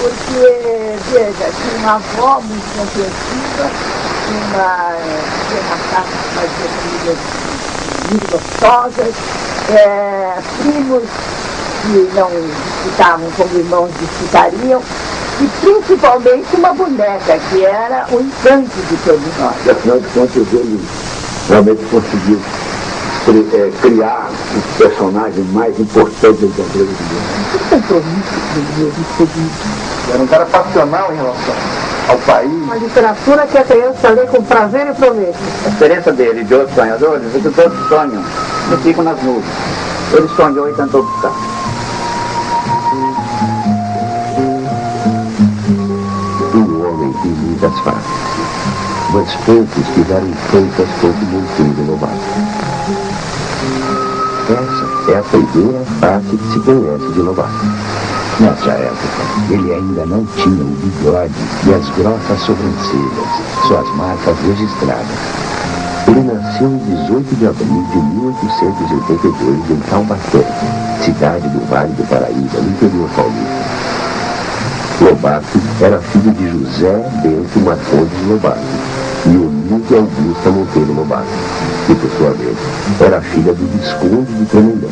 porque, veja, tinha uma avó muito compreensiva, tinha uma casa que fazia comidas muito gostosas, primos que não disputavam como irmãos disputariam, e principalmente uma boneca, que era o encanto de todos nós. E afinal de contas, ele realmente conseguiu criar os personagens mais importantes da vida dele. Que compromisso Era um cara passional em relação ao país. uma literatura que a criança lê com prazer e proveito. A diferença dele de outros sonhadores é que todos sonham e ficam nas nuvens. Ele sonhou e tentou buscar. Um homem de muitas faces, mas poucos tiveram tantas quanto Monteiro Lobato. Essa é a primeira face que se conhece de Lobato. Nessa época, ele ainda não tinha o bigode e as grossas sobrancelhas, suas marcas registradas. Ele nasceu em 18 de abril de 1882 em Taubaté, cidade do Vale do Paraíba, no interior paulista. Lobato era filho de José Bento Marcondes Lobato e Olívia Augusta Monteiro Lobato, que, por sua vez, era filha do Visconde de Tremembé.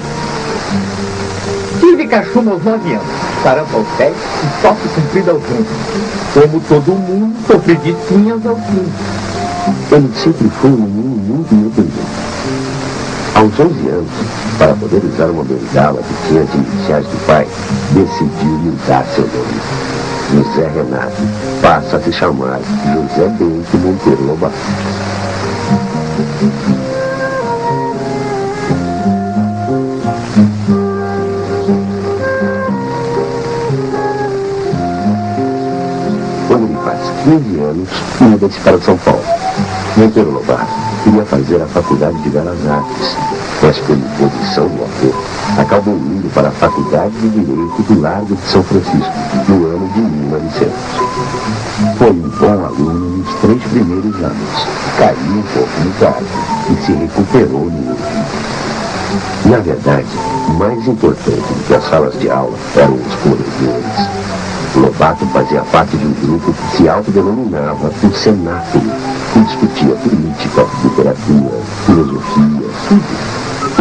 Tive cachumba aos 9 anos, sarampo aos 10 e toque comprido aos 11. Como todo mundo, sofri de espinhas aos 15. Ele sempre foi um menino muito independente. Aos 11 anos, para poder usar uma bengala que tinha as iniciais do pai, decidiu mudar seu nome. José Renato passa a se chamar José Bento Monteiro Lobato. Quando ele faz 15 anos, muda-se para São Paulo. Monteiro Lobato queria fazer a Faculdade de Belas Artes, mas por imposição do avô, acabou indo para a Faculdade de Direito do Largo de São Francisco, no ano de 1900. Foi um bom aluno nos 3 primeiros anos, caiu um pouco no quarto e se recuperou no último. Na verdade, mais importante do que as salas de aula eram os corredores. Lobato fazia parte de um grupo que se autodenominava o Cenáculo, que discutia política, literatura, filosofia, tudo.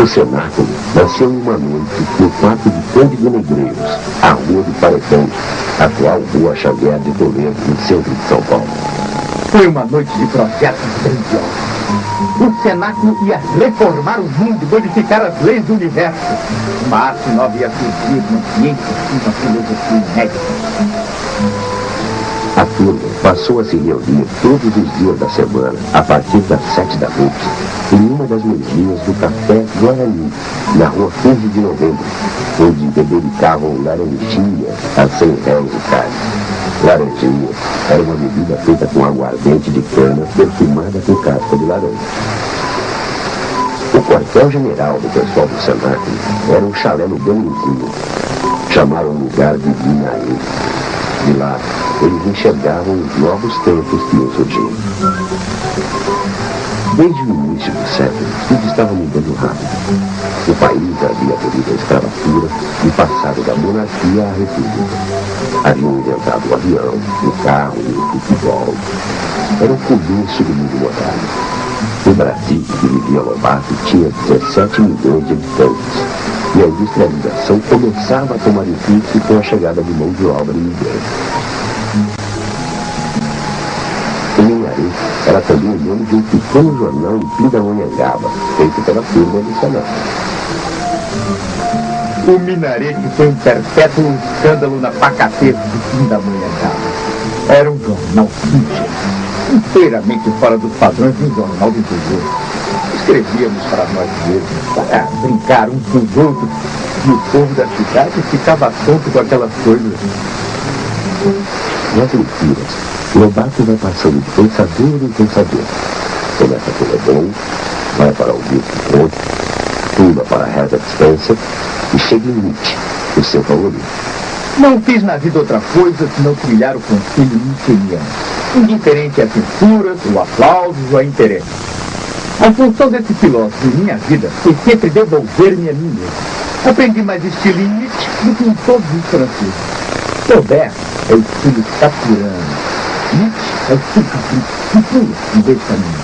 O Cenáculo nasceu em uma noite no quarto de Cândido Negreiros, a Rua do Paredão, atual Rua Xavier de Toledo, no centro de São Paulo. Foi uma noite de projetos grandiosos. O Cenáculo ia reformar o mundo e modificar as leis do universo. Mas não havia surgido uma ciência e uma filosofia inédita. A turma passou a se reunir todos os dias da semana, a partir das 7 da noite, em uma das mesinhas do Café Guarani, na rua 15 de novembro, onde bebericavam laranjinha a 100 réus o cálice. Laranjinha era uma bebida feita com aguardente de cana perfumada com casca de laranja. O quartel-general do pessoal do Cenáculo era um chalé no Belenzinho. Chamaram o lugar de Minaí. De lá, eles enxergavam os novos tempos que iam surgindo. Desde o início do século, tudo estava mudando rápido. O país havia abolido a escravatura e passado da monarquia à república. Haviam inventado o avião, o carro e o futebol. Era o começo do mundo moderno. O Brasil, que vivia Lobato, tinha 17 milhões de habitantes. E a industrialização começava a tomar impulso com a chegada de mão de obra imigrante. O Minharim era também o nome de um pequeno jornal em Pindamonhangaba, feito pela turma do Cenáculo. O Minarete foi um perpétuo escândalo na pacatez de Pindamonhangaba. Era um jornal sujo, inteiramente fora dos padrões de um jornal do interior. Escrevíamos para nós mesmos, para brincar uns com os outros, e o povo da cidade ficava tonto com aquelas coisas. Nas leituras, Lobato vai passando de pensador em pensador. Começa pelo Leblon, vai para Auguste Comte, pula para Herbert Spencer e chega em Nietzsche, o seu favorito. Não fiz na vida outra coisa senão trilhar o conselho nietzscheano, indiferente a censuras, ou aplausos ou a interesse. A função desse filósofo em minha vida foi sempre devolver-me a mim mesmo. Aprendi mais estilo em Nietzsche do que em todos os franceses. Flaubert é o estilo capurano. Nietzsche é o estilo capricho, pula em vez de caminho.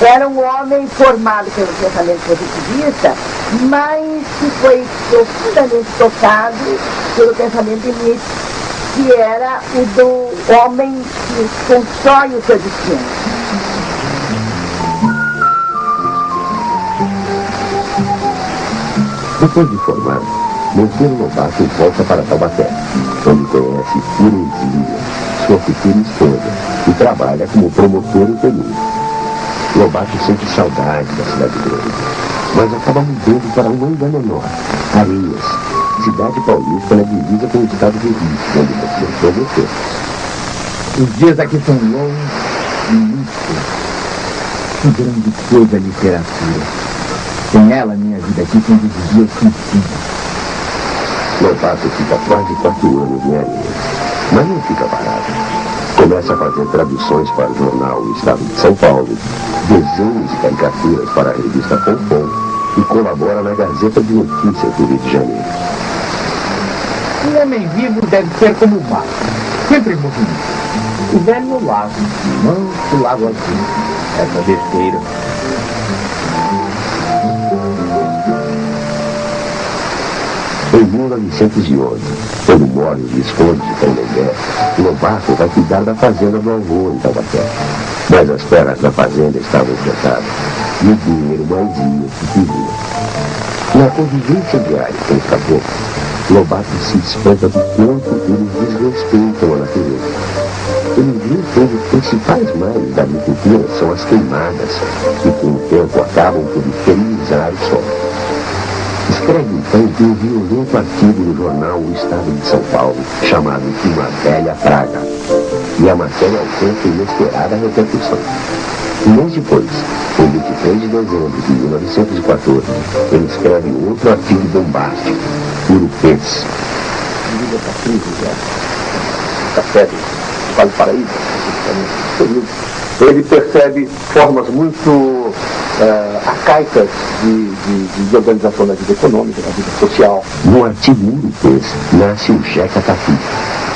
Era um homem formado pelo pensamento positivista, mas que foi profundamente tocado pelo pensamento de Nietzsche, que era o do homem que constrói o seu destino. Depois de formado, Monteiro Lobato volta para Taubaté, onde conhece Terezinha, sua futura esposa, e trabalha como promotor em Peru. Lobato sente saudade da cidade grande, mas acaba mudando para uma ainda menor, Areias, cidade paulista na divisa com o estado de Rio, onde você prometeu. Os dias aqui são longos e muito curtos. Que grande coisa a literatura. Sem ela, minha vida aqui tem dividido sentido. Lobato fica quase 4 anos em Areias, mas não fica parado. Começa a fazer traduções para o jornal O Estado de São Paulo, desenhos e caricaturas para a revista Confom e colabora na Gazeta de Notícias do Rio de Janeiro. Um homem vivo deve ser como o mar, sempre em movimento. O velho lago, manso lago azul, essa besteira. Em 1911, quando morre o Visconde de Canindé, Lobato vai cuidar da fazenda do avô em Taubaté. Mas as terras da fazenda estavam enfrentadas e o dinheiro mais ia que queria. Na convivência diária com os caboclos, Lobato se espanta do quanto eles desrespeitam a natureza. Ele viu que um dos principais males da agricultura são as queimadas, que com o tempo acabam por esterilizar o solo. Escreve então um violento artigo no jornal O Estado de São Paulo, chamado Uma Velha Praga. E a matéria alcança inesperada repercussão. Um mês depois, em 23 de dezembro de 1914, ele escreve outro artigo bombástico, Urupês. Vida da crise, da febre, do Vale do Paraíba. Ele percebe formas muito arcaicas de organização da vida econômica, da vida social. No artigo Urupês nasce o Jeca Tatu,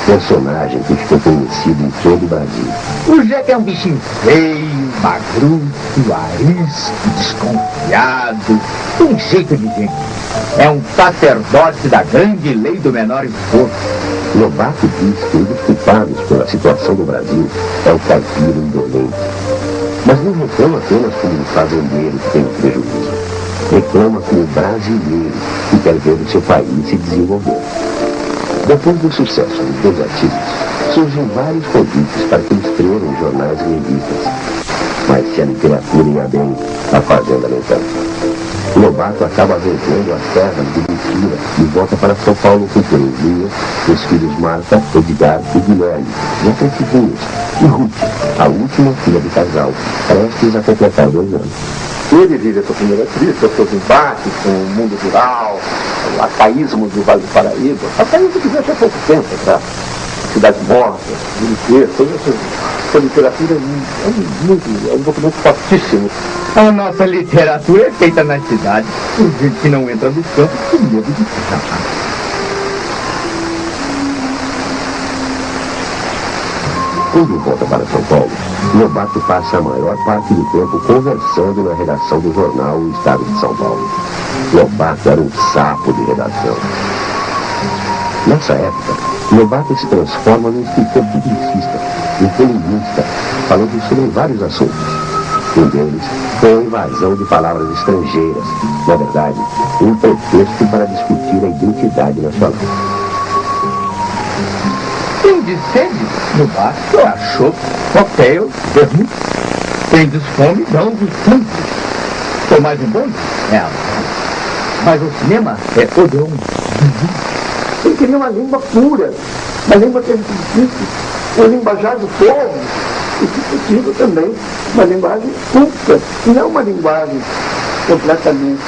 personagem que ficou conhecido em todo o Brasil. O Jeca é um bichinho feio, magruto, arisco, desconfiado, um jeito de gente. É um sacerdote da grande lei do menor esforço. Lobato diz que um dos culpados pela situação do Brasil é o caipira indolente. Mas não reclama apenas como um fazendeiro que tem prejuízo. Reclama como brasileiro que quer ver o seu país se desenvolver. Depois do sucesso dos dois artigos, surgem vários convites para que ele escreva em jornais e revistas. Mas se a literatura ia bem, a fazenda nem tanto. Lobato acaba vendendo as terras de mentira e volta para São Paulo com Terezinha, os filhos Marta, Edgar e Guilherme, já crescidinhos, e Ruth, a última filha do casal, prestes a completar 2 anos. Ele vive a sua primeira crise, os seus embates com o mundo rural, o arcaísmo do Vale do Paraíba. Arcaísmo que veio até pouco tempo, tá? Cidade Morta, Militeiro, toda essa literatura é um documento fortíssimo. A nossa literatura é feita na cidade por gente que não entra no campo com medo de se escapar. Quando volta para São Paulo, Lobato passa a maior parte do tempo conversando na redação do jornal O Estado de São Paulo. Lobato era um sapo de redação. Nessa época, Lobato se transforma num escritor publicista, um colunista, falando sobre vários assuntos. Um deles foi a invasão de palavras estrangeiras, na verdade, um pretexto para discutir a identidade nacional. Quem de sede, no basto, achou, coquetel, vermute. Quem de fome, dão os santos. Sou mais um bonde? É. Mas o cinema é odão. Ele queria uma língua pura, uma língua que ele disse, o linguajar do povo, e discutível também, uma linguagem culta, não uma linguagem completamente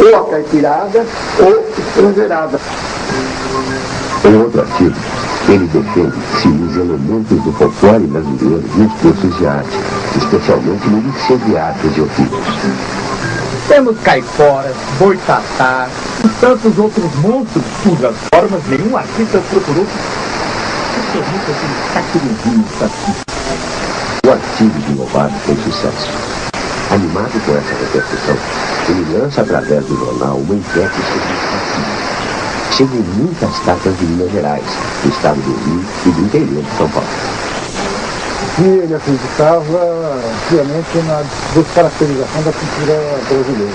ou acaipirada ou estrangeirada. Em outro artigo, ele defende que se use elementos do folclore brasileiro nos cursos de arte, especialmente no Liceu de Artes de Ofícios. Temos caiporas, boitatá e tantos outros monstros cujas formas nenhum artista procurou. Principalmente aquele sacrizinho fascista. O artigo de Lobato foi sucesso. Animado com essa repercussão, ele lança através do jornal uma enquete sobre o fascismo. Chega em muitas cartas de Minas Gerais, do estado do Rio e do interior de São Paulo. E ele acreditava piamente na descaracterização da cultura brasileira,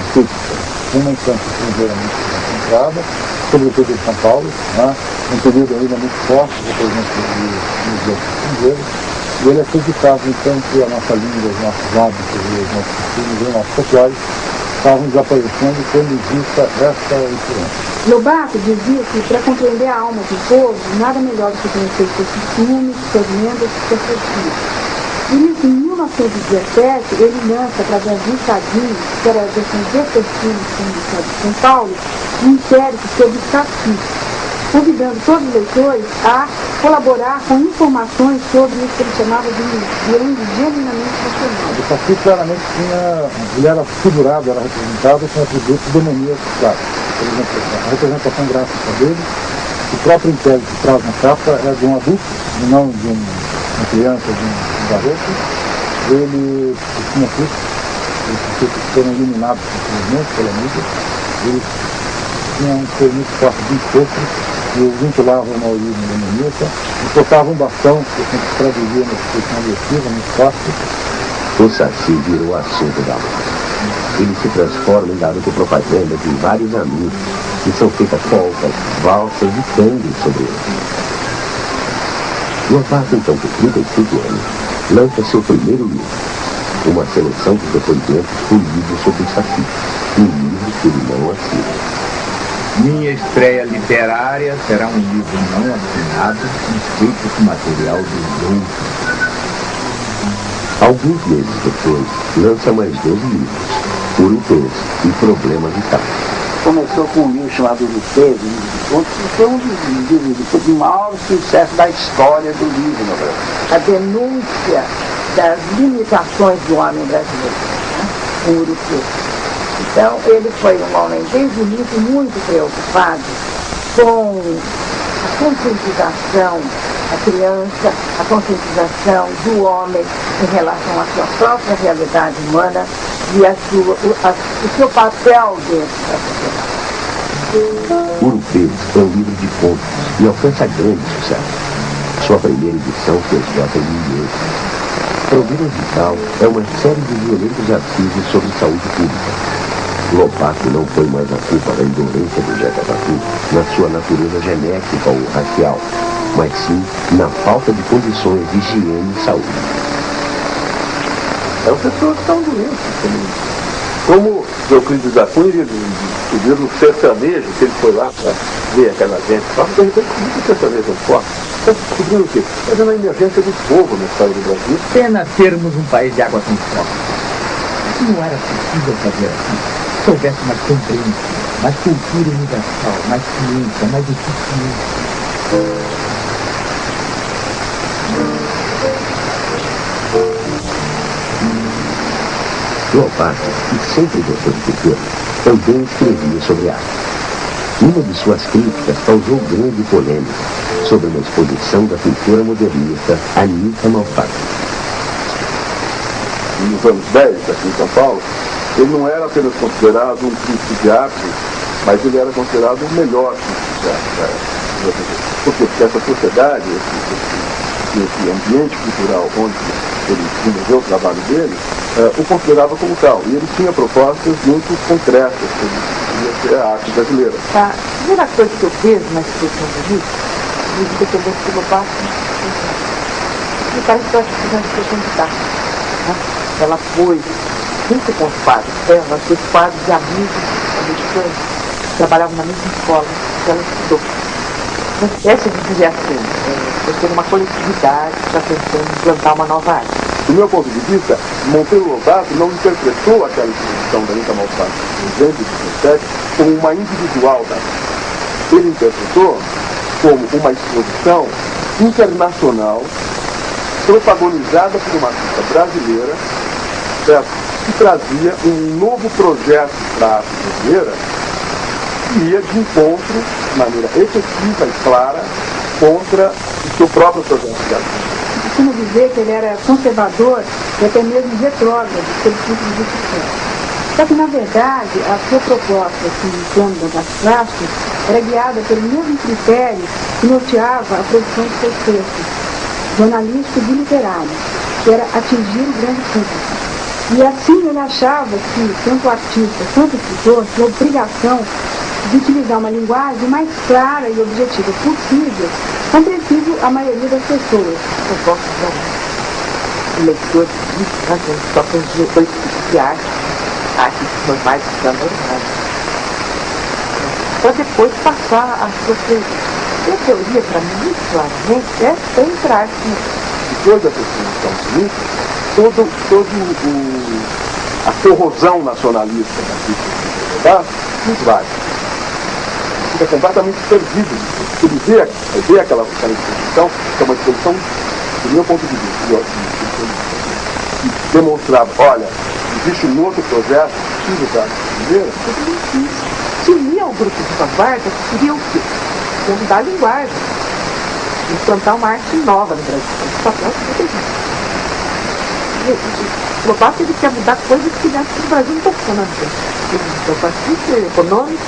uma infância estrangeiramente concentrada, sobretudo em São Paulo, né? Um período ainda muito forte, por exemplo, dos estrangeiros. E ele acreditava, então, que a nossa língua, os nossos hábitos, os nossos costumes, os nossos folclores estavam desaparecendo quando exista essa influência. Lobato dizia que, para compreender a alma do povo, nada melhor do que conhecer seus costumes, suas lendas e suas culturas. E nisso, em 1917, ele lança, através de um Estadinho, que era a versão vespertina do estado de São Paulo, um inquérito sobre o fascismo, convidando todos os leitores a colaborar com informações sobre isso que ele chamava de grande genuinamente nacional. O fascismo claramente ele era figurado, era representado com atributos demoníacos, claro. Por exemplo, a representação gráfica dele, o próprio inquérito que traz na capa é de um adulto, e não de uma criança, de um garoto. Ele tinha suceitos que foram eliminados simplesmente pela mídia. Ele tinha um ser muito forte de encontro, e o vinculavam a uma origem demoníaca, e tocavam um bastão, que sempre traduzia na expressão agressiva, muito forte. O Saci virou assunto da moda. Ele se transforma em garoto propaganda de vários amigos, e são feitas polcas, valsas e tangos sobre ele. Lobato, então, com 35 anos, lança seu primeiro livro, uma seleção de depoimentos polidos sobre o Saci, um livro que ele não assina. Minha estreia literária será um livro não assinado, escrito com material dos outros. Alguns meses depois, lança mais 2 livros, Urupês e Problema Vital. Começou com um livro chamado Urupês, que foi um dos livros de maior sucesso da história do livro no Brasil. A denúncia das limitações do homem brasileiro, né? O Urupês. Então, ele foi um homem, desde o início, muito preocupado com a conscientização da criança, a conscientização do homem em relação à sua própria realidade humana e o seu papel dentro da sociedade. Urupês é um livro de contos e alcança grande sucesso. Sua primeira edição foi escrita em 2008. Problema Vital é uma série de violentos artigos sobre saúde pública. Lobato não foi mais a culpa da indolência do Jeca Tatu na sua natureza genética ou racial, mas sim na falta de condições de higiene e saúde. Eram pessoas que estavam doentes. Como Euclides da Cunha, o sertanejo, que ele foi lá para ver aquela gente, de repente o sertanejo forte. Está descobrindo o quê? Mas é uma emergência do povo no estado do Brasil. Pena termos um país de água tão forte. Não era possível fazer assim. Se houvesse mais compreensão, mais cultura universal, mais ciência, mais eficiência. Lobato, que sempre gostou de cultura, também escrevia sobre arte. Uma de suas críticas causou grande polêmica sobre uma exposição da pintura modernista Anita Malfatti. Nos anos 10, aqui em São Paulo, ele não era apenas considerado um crítico de arte, mas ele era considerado o melhor crítico de arte. Porque essa sociedade, esse ambiente cultural onde ele desenvolveu o trabalho dele, o considerava como tal. E ele tinha propostas muito concretas sobre a arte brasileira. A primeira coisa que eu vejo na exposição do livro, de dependência do Lobato, me parece que eu acho que é uma exposição de arte. Ela foi junto com os padres, nós temos padres de amigos americanos que trabalhavam na mesma escola que ela estudou. Essa de dizer assim, você tem uma coletividade que está tentando implantar uma nova arte. Do meu ponto de vista, Monteiro Lobato não interpretou aquela exposição da Anita Malfatti em 1917 como uma individual da arte. Ele interpretou como uma exposição internacional protagonizada por uma artista brasileira, certo? Que trazia um novo projeto para a arte brasileira que ia de encontro, de maneira efetiva e clara, contra o seu próprio projeto de Brasil. Costumo dizer que ele era conservador e até mesmo retrógrado, sob o ponto de vista histórico. Só que, na verdade, a sua proposta, assim, em plano das plásticas, era guiada pelo mesmo critério que norteava a produção de seus textos, jornalísticos e literários, que era atingir o grande público. E assim ele achava que, tanto artista quanto escritor, tinha a obrigação de utilizar uma linguagem mais clara e objetiva possível, compreensível à maioria das pessoas. Eu gosto de leitor de só com os dois tipos de artes normais e normais. Para depois passar a sua teoria. E a teoria, para mim, claramente, é entrar Depois da definição política, a corrosão nacionalista da crítica nos vai. Fica completamente perdido. Ele vê aquela exposição, que é uma exposição, do meu ponto de vista, que demonstrava, olha, existe um outro projeto, possível da primeira. Se unia ao grupo de vanguarda, seria o quê? Mudar a linguagem. Implantar uma arte nova no Brasil. Esse papel que você o Lobato, ele quer mudar coisas que dentro do Brasil não estão funcionando bem. O partido econômico,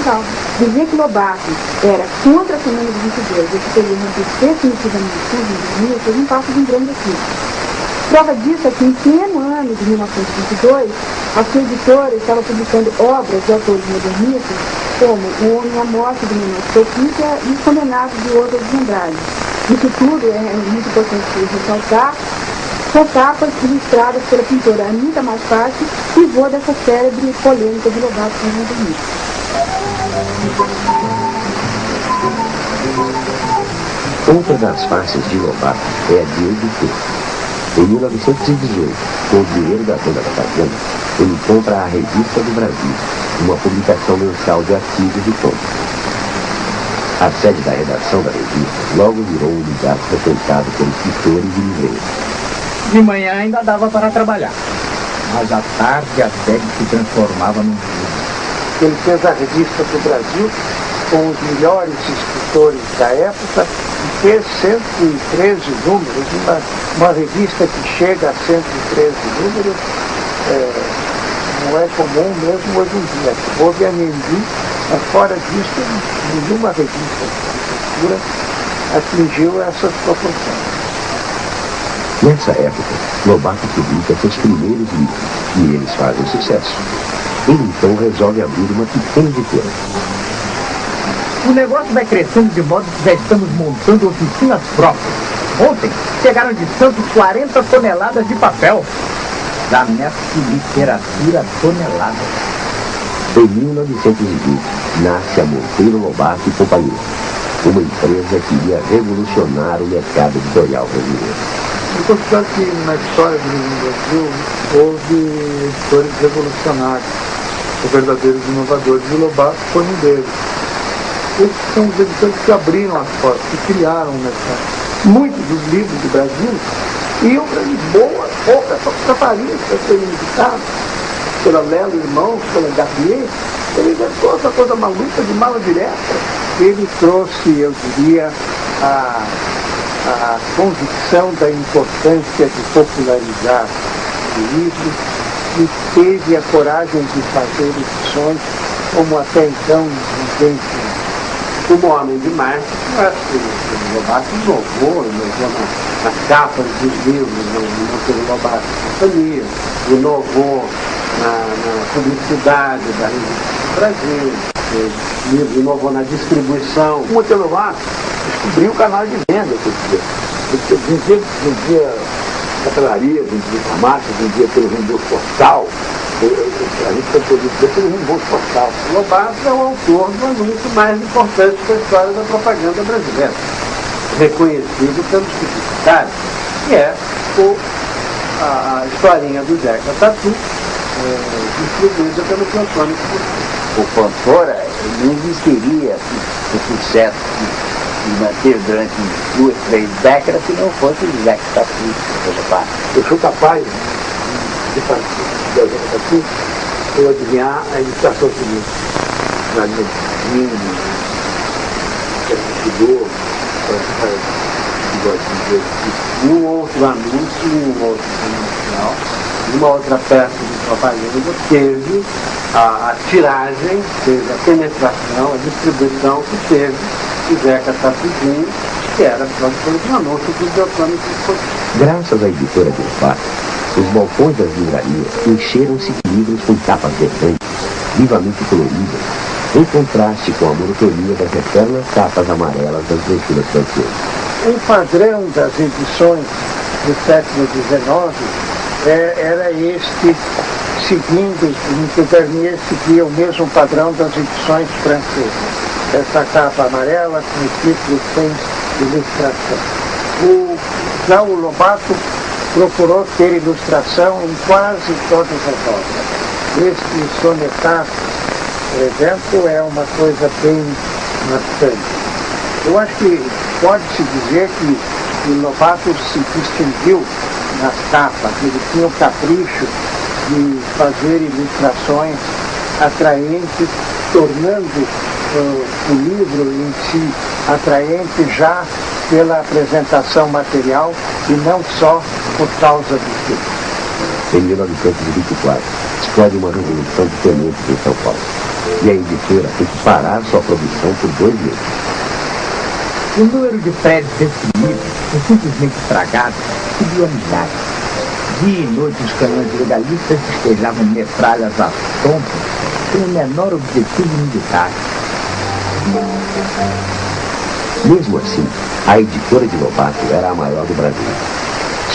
não. Dizer que Lobato era contra a Semana de 22 e que teria rompido definitivamente com os indígenas, não passa de um grande equívoco. Prova disso é que, em pleno ano de 1922, a sua editora estava publicando obras de autores modernistas, como O Homem à Morte do Menor Sofia e Os Condenados de Oswald de Andrade. Isso tudo é muito importante ressaltar. São capas ilustradas pela pintora Anita Malfatti, pivô dessa célebre polêmica de Lobato com os modernistas. Outra das faces de Lobato é a de editor. Em 1918, com o dinheiro da venda da fazenda, ele compra a Revista do Brasil, uma publicação mensal de artigos e contos. A sede da redação da revista logo virou um lugar frequentado por escritores e livreiros. De manhã ainda dava para trabalhar, mas à tarde a sede se transformava num clube. Ele fez a Revista do Brasil com os melhores escritores da época e fez 113 números, uma revista que chega a 113 números, não é comum mesmo hoje em dia. Houve a Mendy, mas fora disso, nenhuma revista de literatura atingiu essas proporções. Nessa época, Lobato publica seus primeiros livros e eles fazem sucesso. Ele então resolve abrir uma pequena editora. O negócio vai crescendo de modo que já estamos montando oficinas próprias. Ontem chegaram de Santos 40 toneladas de papel. Da Mestre Literatura tonelada. Em 1920, nasce a Monteiro Lobato e Companhia, uma empresa que iria revolucionar o mercado editorial brasileiro. Eu considero que na história do Brasil houve editores revolucionários, os verdadeiros inovadores, e o Lobato foi um deles. Esses são os editores que abriram as portas, que criaram o mercado. Muitos dos livros do Brasil iam para Lisboa, poucas, só para Paris, para serem editados, pela Lelo Irmãos, pela Gabriel. Ele inventou essa coisa maluca de mala direta. Ele trouxe, eu diria, a convicção da importância de popularizar o livro e teve a coragem de fazer edições como até então ninguém tinha. Como homem de marketing, o Lobato inovou nas capas dos livros do Monteiro Lobato Companhia, inovou na publicidade da Revista do Brasil, o livro inovou na distribuição. O Monteiro Lobato descobriu o canal de venda, vendia papelaria, vendia farmácia, vendia pelo reembolso postal. A gente tem podido dizer pelo reembolso postal. O Lobato é o autor do anúncio mais importante da história da propaganda brasileira, reconhecido pelos publicitários, que é a historinha do Zeca Tatu, distribuída pelo Pantônio. O Panfora não existiria o sucesso que manteve durante 2, 3 décadas se não fosse o Zeca Tatu. Eu sou capaz de Zeca Tatu eu adivinhar a ilustração seguinte. Na minha estudou, gosto de dizer que um outro anúncio, um outro comercial, uma outra peça de propaganda teve a tiragem, teve a penetração, a distribuição que teve o Zeca Tapuzinho, que era praticamente um anúncio do Beltrame de. Graças à editora de Lobato, os balcões das livrarias encheram-se de livros com capas vermelhas, vivamente coloridas, em contraste com a monotonia das eternas capas amarelas das brochuras francesas. O padrão das edições do século XIX era este, seguindo, em que o Vernier seguia o mesmo padrão das edições francesas. Essa capa amarela com o título sem ilustração. Já o Lobato procurou ter ilustração em quase todas as obras. Este sonetaço, por exemplo, é uma coisa bem marcante. Eu acho que pode-se dizer que o Lobato se distinguiu nas capas, ele tinha o capricho de fazer ilustrações atraentes, tornando o livro em si atraente já pela apresentação material e não só por causa do título. Em 1924, explode uma revolução de tenentes em São Paulo e a editora tem que parar sua produção por 2 meses. O número de prédios desse livro foi simplesmente estragado, subiu a milhares. Dia e noite os canhões legalistas despejavam metralhas a tonto sem o menor objetivo militar. Mesmo assim, a editora de Lobato era a maior do Brasil.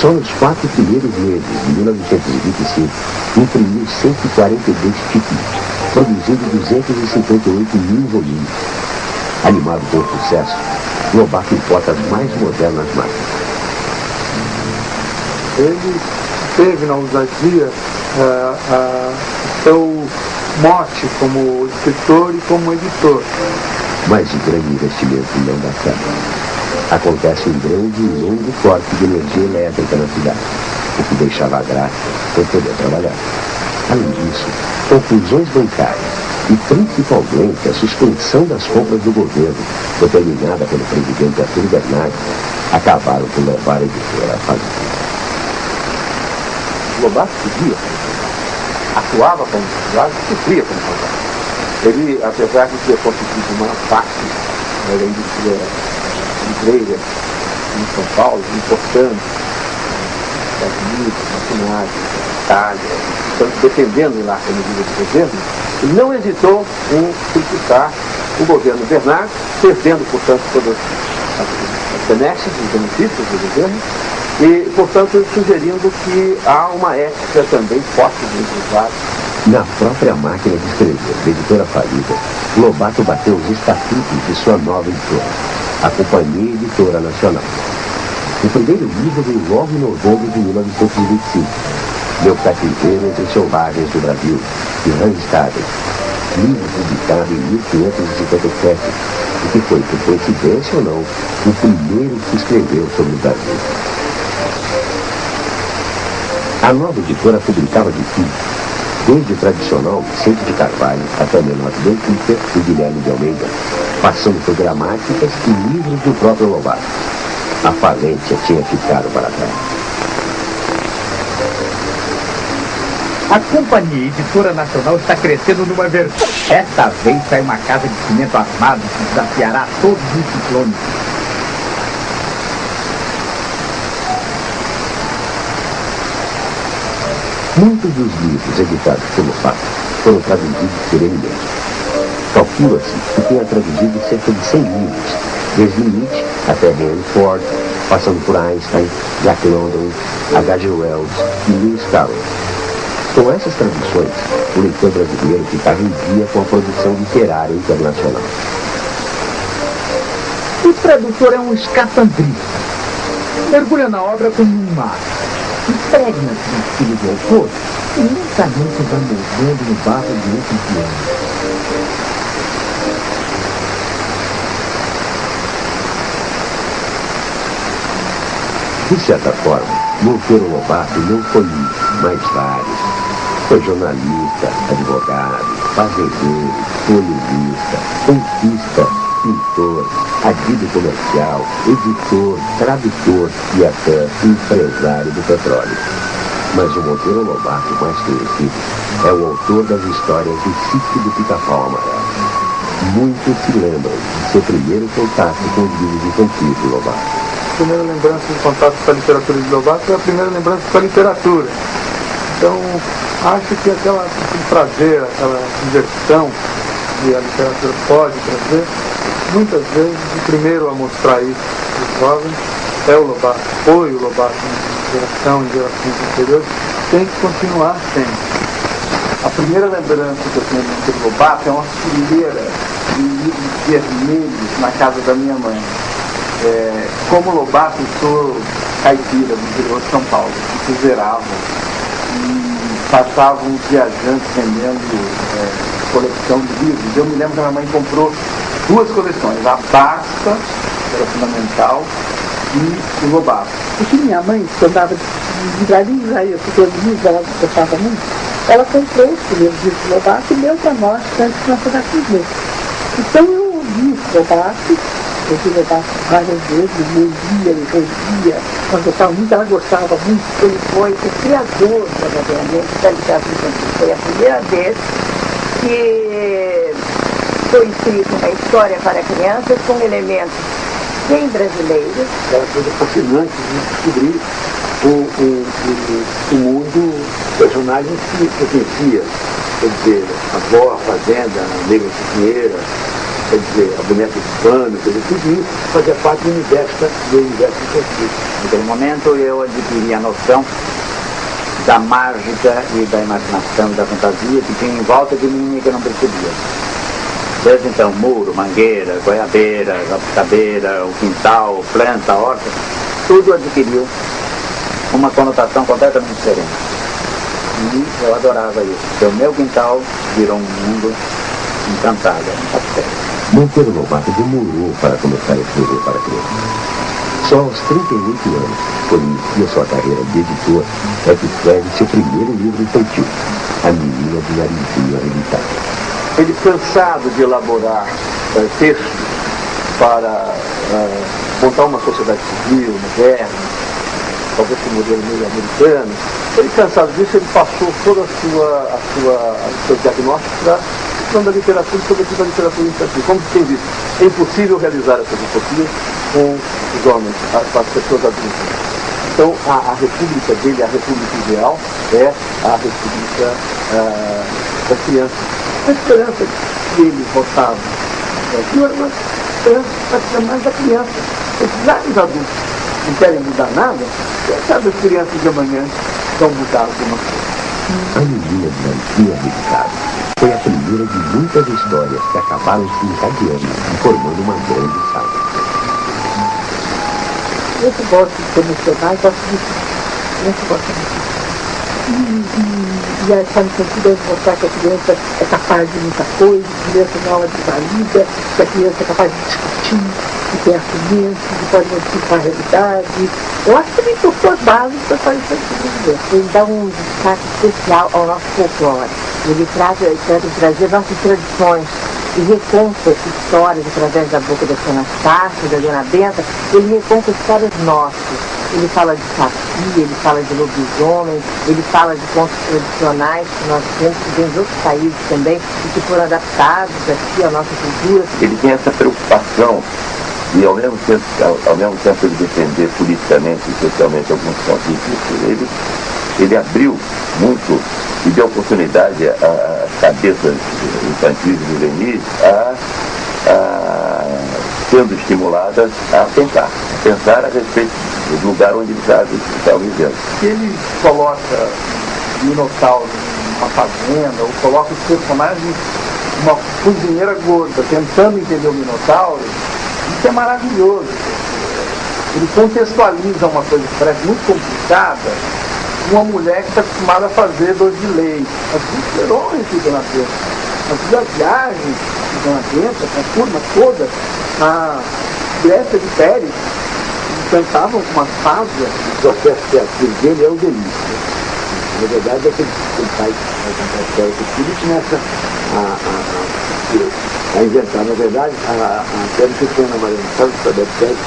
Só nos 4 primeiros meses de 1925, imprimiu 142 títulos, produzindo 258 mil volumes. Animado com o sucesso, Lobato importa as mais modernas máquinas. Ele teve na ousadia seu mote como escritor e como editor. Mas o grande investimento não dá certo. Acontece um grande e longo corte de energia elétrica na cidade, o que deixava a Grácia sem poder trabalhar. Além disso, confusões bancárias e principalmente a suspensão das compras do governo, determinada pelo presidente Arthur Bernardes, acabaram por levar a editora a falência. Lobato podia, atuava como empresário, sofria como empresário. Ele, apesar de ter conseguido uma parte da indústria livreira em São Paulo, importante, Estados Unidos, maquinário, Itália, estamos defendendo lá a medida do governo, ele não hesitou em criticar o governo Bernardes, perdendo, portanto, todas as benesses, os benefícios do governo, e, portanto, sugerindo que há uma ética também forte do empresário. Na própria máquina de escrever da editora falida, Lobato bateu os estatutos de sua nova editora, a Companhia Editora Nacional. O primeiro livro veio logo em novembro de 1925, Meu Cativeiro entre os Selvagens do Brasil, de Hans Staden, livro publicado em 1557, e que foi, por coincidência ou não, o primeiro que escreveu sobre o Brasil. A nova editora publicava de tudo, desde o tradicional Vicente de Carvalho até o menor Benfica e Guilherme de Almeida, passando por gramáticas e livros do próprio Lobato. A falência tinha ficado para trás. A Companhia Editora Nacional está crescendo numa versão. Esta vez sai uma casa de cimento armado que desafiará todos os ciclones. Muitos dos livros editados por Lobato foram traduzidos por ele mesmo. Calcula-se que tenha traduzido cerca de 100 livros, desde Nietzsche até Henry Ford, passando por Einstein, Jack London, H.G. Wells e Lewis Carroll. Com essas traduções, o leitor brasileiro ficava em dia com a produção literária internacional. O tradutor é um escapandrista. Mergulha na obra como um mar. Impregna-se no estilo do autor e lentamente vai moldando no barro de outro piano. De certa forma, Monteiro Lobato não foi um, mas vários. Foi jornalista, advogado, fazendeiro, polemista, cientista, pintor, adido comercial, editor, tradutor e até empresário do petróleo. Mas o Monteiro Lobato mais conhecido é o autor das histórias do Sítio do Pica-Pau Amarelo. Muitos se lembram de seu primeiro contato com os livros infantis de Lobato. A primeira lembrança de contato com a literatura de Lobato é a primeira lembrança com a literatura. Então, acho que aquele prazer, aquela diversão que a literatura pode trazer, muitas vezes o primeiro a mostrar isso para os jovens é o Lobato, foi o Lobato em gerações anteriores, tem que continuar sempre. A primeira lembrança que eu tenho do Lobato é uma fileira de livros vermelhos na casa da minha mãe. Como Lobato, eu sou caipira do interior de São Paulo, que zerava. E passavam os viajantes vendendo coleção de livros. Eu me lembro que a minha mãe comprou 2 coleções, a Basta, que era fundamental, e o Lobato. Porque minha mãe, que andava de livraria, porque os livros ela gostava muito, ela comprou os primeiros livros do Lobato e deu para nós antes de nós pegássemos ler. Então eu li o Lobato, eu vi o Lobato várias vezes, revia, quando gostava muito, ela gostava muito, ele foi o criador, verdadeiramente, da literatura infantil. Foi a primeira vez que foi escrito uma história para crianças com elementos bem brasileiros. Era coisa fascinante de descobrir o mundo, personagens que eu conhecia. Quer dizer, a avó, a fazenda, a negra cozinheira, quer dizer, a boneca de pano, quer dizer, tudo isso fazia parte do universo infantil. Naquele momento eu adquiri a noção da mágica e da imaginação, da fantasia que tinha em volta de mim e que eu não percebia. Desde então, muro, mangueira, goiabeira, jabucabeira, o quintal, planta, horta, tudo adquiriu uma conotação completamente diferente. E eu adorava isso, porque o meu quintal virou um mundo encantado. Monteiro Lobato demorou para começar a escrever para crianças. Só aos 38 anos, quando inicia sua carreira de editor, é que escreve seu primeiro livro infantil, A Menina do Narizinho Arrebitado. Ele, cansado de elaborar textos para montar uma sociedade civil, moderna, talvez com o modelo meio americano, ele, cansado disso, ele passou todo o seu diagnóstico para a literatura, sobretudo a literatura infantil. Como quem disse, é impossível realizar essas utopias com os homens, com as pessoas adultas. Então, a república dele, a república ideal, é a república das crianças. A esperança que ele votava era uma esperança para mais da criança. Esses vários adultos não querem mudar nada, quem sabe as crianças de amanhã vão mudar alguma coisa. A Menina do Narizinho Arrebitado foi a primeira de muitas histórias que acabaram se encadeando e formando uma grande saga. Eu que gosto de ser emocional, gosto disso. Eu que gosto disso. E a história infantil deve mostrar que a criança é capaz de muita coisa, que a criança não é desvalida, que a criança é capaz de discutir, de ter argumentos, de pode modificar a realidade. Eu acho que ele tocou as bases da história infantil. Ele dá um destaque especial ao nosso folclore. Ele trata de trazer nossas tradições e reconta histórias através da boca da Dona Sasha, da Dona Benta. Ele reconta histórias nossas. Ele fala de saci, ele fala de lobisomem, ele fala de contos tradicionais que nós temos, que vêm de outros países também, e que foram adaptados aqui à nossa cultura. Ele tem essa preocupação e ao mesmo tempo ele defender politicamente e socialmente alguns pontos de vista. Ele abriu muito e deu oportunidade a cabeças infantis e juvenis sendo estimuladas a pensar a respeito do lugar onde eles estavam vivendo. Se ele coloca Minotauro numa fazenda, ou coloca os personagens, uma cozinheira gorda, tentando entender o Minotauro, isso é maravilhoso. Ele contextualiza uma coisa que parece muito complicada, uma mulher que está acostumada a fazer doce de leite. As superou de Dona Benta. As viagens de Dona Benta, a turma toda, a Grécia de Pérez, cantavam com uma fábula. O processo criativo dele é o delícia. Na verdade, aquele pai que contar a história que o filho começa a inventar. Na verdade, até não sei se foi na Maria Machado,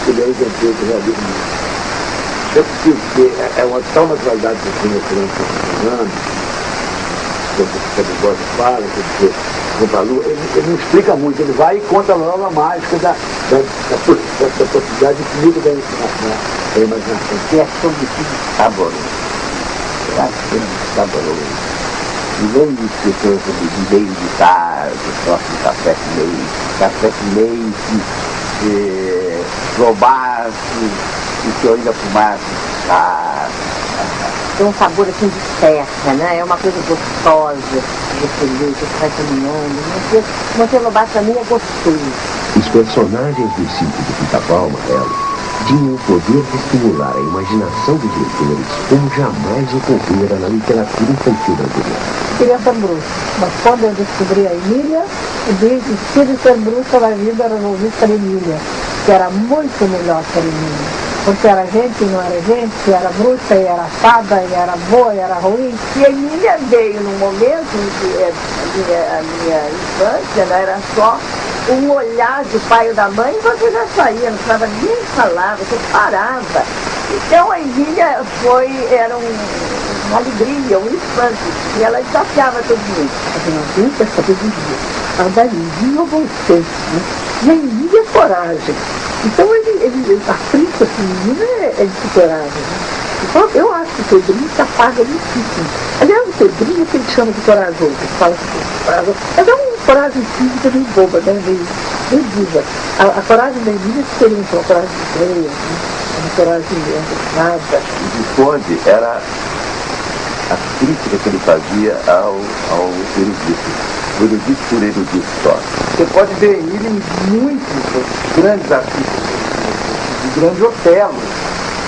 que ele é inventor do realismo. É possível, é uma tal naturalidade que tem esse ano, que o Borges fala, que contra a lua, ele não explica muito, ele vai e conta a lua mágica da possibilidade infinita da imaginação. Que é sobretudo saboroso. Eu acho que é muito saboroso. E nem de escritor sobre meio de tarde, próximo café com leite, robasse, e que eu ainda fumasse, tem um sabor assim de festa, né? É uma coisa gostosa de você ler, que você vai caminhando. Monteiro Lobato pra mim é gostoso. Os personagens do Sítio do Pica-Pau Amarelo tinham o poder de estimular a imaginação dos leitores como jamais ocorrera na literatura infantil brasileira. Queria ser bruxa, mas quando eu descobri a Emília, eu desisti de ser bruxa da vida, resolvi ser Emília, que era muito melhor que a Emília. Porque era gente e não era gente, era bruxa e era fada, e era boa e era ruim. E a Emília veio num momento em que a minha infância, né, era só um olhar do pai ou da mãe e você já saía, não precisava nem falar, você parava. Então a Emília era uma alegria, um espanto, e ela desafiava todo mundo. A gente quer saber de dia. A da Emília eu voltei, né? E a Emília é coragem. Então a frita feminina é de coragem, né? Então eu acho que o Pedrinho se apaga muitíssimo. Aliás, o Pedrinho é que ele chama de corajoso, ele fala que corajoso. Mas é uma coragem física meio boba, né? meio diva. A coragem da Emília é diferente, uma coragem de freia, né? Uma coragem nada. O Visconde era a crítica que ele fazia ao erudito. O erudito por erudito só. Você pode ver ele em muitos grandes artistas. O Grande Otelo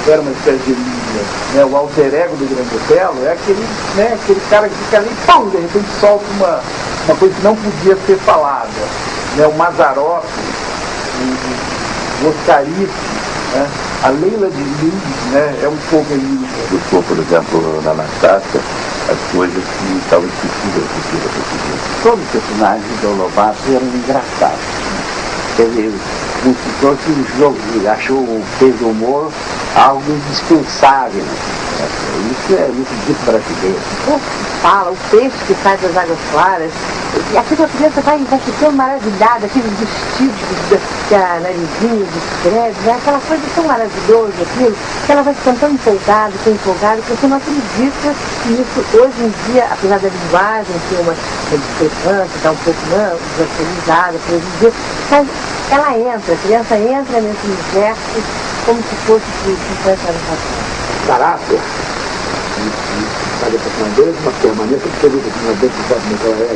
era uma espécie de Emília, né? O alter ego do Grande Otelo é aquele cara que fica ali, pum, de repente solta uma coisa que não podia ser falada, né? O Mazzaropi, o Oscarito, né? A Leila de Lins, né? É um pouco Emília. Buscou, por exemplo, na Anastácia, as coisas que estavam esquecidas do que era possível. Todos os personagens do Lobato eram engraçados. Quer dizer, o escritor que achou, fez do humor algo indispensável. Isso é muito dito brasileiro. Fala, o peixe que sai das águas claras, e aquela criança vai ficando maravilhada, aqueles vestidos que a narizinha descreve, né? Aquela coisa tão maravilhosa, aquilo, que ela vai ficando tão empolgada, que você não acredita que isso hoje em dia, apesar da linguagem ter uma discrepância, está um pouco desatualizada, por exemplo, mas ela entra, a criança entra nesse universo como se fosse por 50 anos atrás. Caráter, sabe, a personagem uma permanência absoluta, que nós dentro sabe como ela é,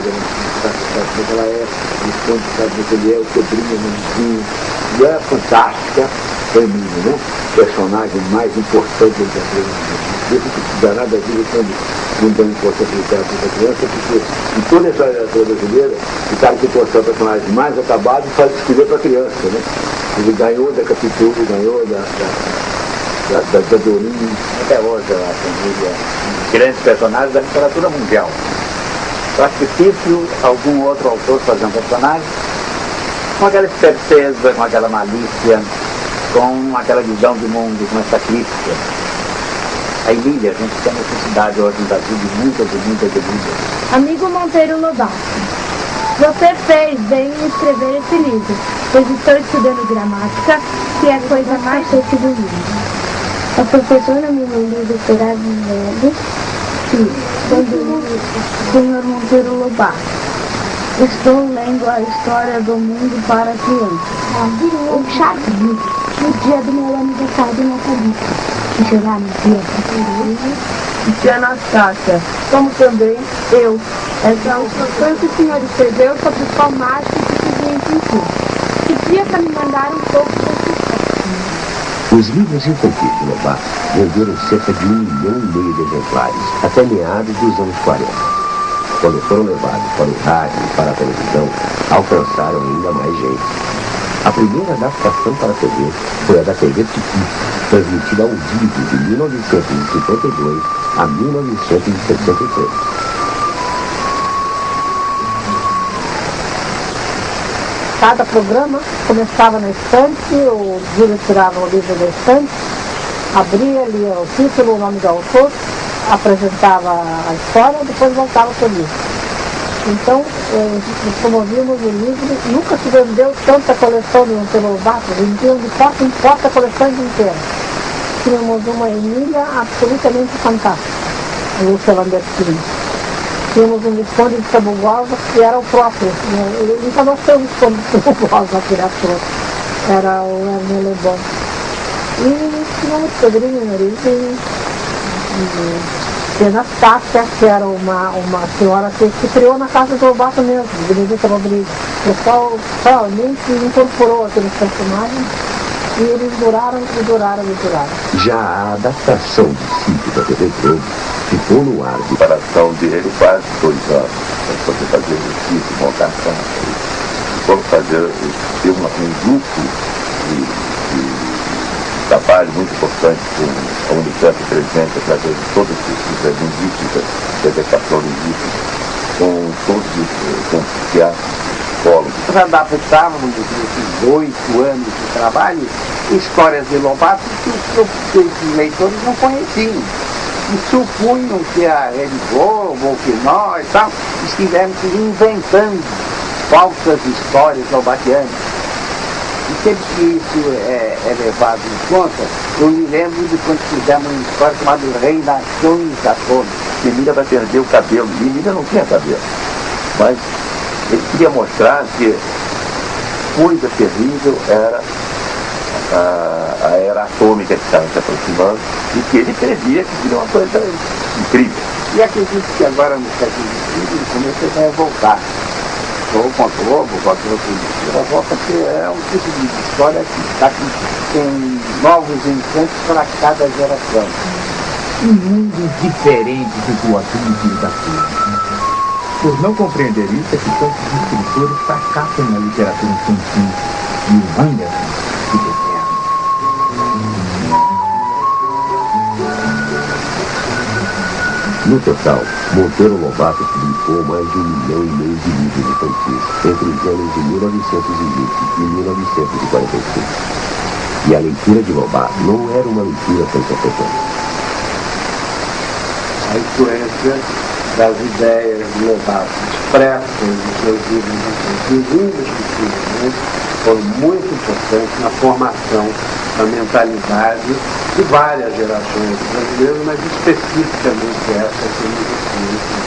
como ela é, o ponto sabe como ele é, o Pedrinho, o Mendizinho, e é fantástica, foi mim, né? Personagem mais importante da criança. Isso que dará da vida quando não dão importância literatura da criança, porque em toda essa literatura brasileira, o cara que trouxe o personagem mais acabado faz escrever para a criança, né? Ele ganhou da Capitu, ganhou da Dorinho, até hoje a família, grandes personagens da literatura mundial. Eu acho difícil algum outro autor fazer um personagem com aquela esperteza, com aquela malícia, com aquela visão do mundo, com essa crítica. A Emília, a gente tem necessidade hoje no Brasil de muitas Emílias. Amigo Monteiro Lobato, você fez bem em escrever esse livro, pois estou estudando gramática, que é a coisa mais doce do mundo. A professora me mandou decorar dizendo que, senhor Monteiro Lobato, estou lendo a história do mundo para crianças. Eu já vi no dia do meu aniversário de Natalício, que será no dia 14. E tia Anastácia, como também eu. Então, foi o que o senhor escreveu sobre os pão mágico que se em si. Pedia para me mandar um pouco desse. Os livros infantis de Lobato venderam cerca de 1,5 milhão de exemplares até meados dos anos 40. Quando foram levados para o rádio e para a televisão, alcançaram ainda mais gente. A primeira adaptação para a TV foi a da TV Tupi, transmitida ao vivo de 1952 a 1963. Cada programa começava na estante, o Júlio tirava o livro da estante, abria, lia o título, o nome do autor, apresentava a história, depois voltava para o livro. Então, nós promovíamos o livro, nunca se vendeu tanta coleção de Monteiro Lobato, vendiam de porta em porta a coleção inteira. Tínhamos uma Emília absolutamente fantástica, a Lúcia Lambertini. Tínhamos um Visconde de Sabugosa, que era o próprio, nunca nós temos Visconde de Sabugosa, a criatura, era o Hermé Lebon. E tínhamos Pedrinho Nariz e Anastácia, que era uma senhora que criou na casa do Lobato mesmo, Benedita Rodrigues. O pessoal realmente incorporou aqueles personagens e eles duraram. Já a adaptação de sítio da TV Globo ficou no ar. A preparação dele quase 2 anos. Para você fazer exercício, montar campo. Vamos fazer um grupo de trabalho muito importante com a Unicef presente através de todas as linguísticas, de adequação linguística, com todos os psicólogos. Nós adaptávamos nesses 8 anos de trabalho histórias de Lobato que os leitores não conheciam. E supunham que a Rede Globo ou que nós estivemos inventando falsas histórias lobatianas. E sempre que isso é levado em conta, eu me lembro de quando fizemos uma história chamada Reinações da Fome. Emília vai perder o cabelo. Emília não tinha cabelo. Mas ele queria mostrar que coisa terrível era a era atômica que estava se aproximando e que ele previa que seria uma coisa incrível. E acredito que agora no século XXI ele começa a voltar. Ou contra o Globo, contra o outro, volta, porque é um tipo de história que está com novos encantos para cada geração. Um mundo diferente do que o adulto da turma. Por não compreender isso, é que tantos escritores fracassam na literatura infantil e o manga se deterna. No total, Monteiro Lobato publicou mais de 1,5 milhão de livros infantis entre os anos de 1920 e 1945. E a leitura de Lobato não era uma leitura sem consequências. A influência das ideias de Lobato expressas nos seus livros infantis, foram muito importantes na formação da mentalidade de várias gerações brasileiras, mas especificamente essa que nos influencia.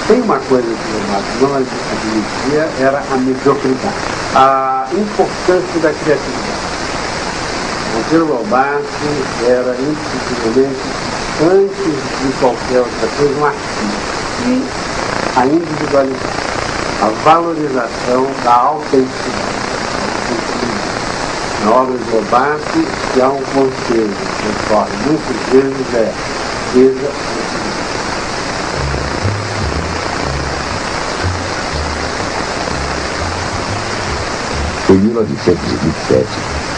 Tem uma coisa que o Lobato não admitia, era a mediocridade, a importância da criatividade. Monteiro Lobato era indiscutivelmente, antes de qualquer outra coisa, um artista. E a individualidade, a valorização da autenticidade. Na obra de Lobato, que há um conselho que ocorre muitas vezes seja Em 1927,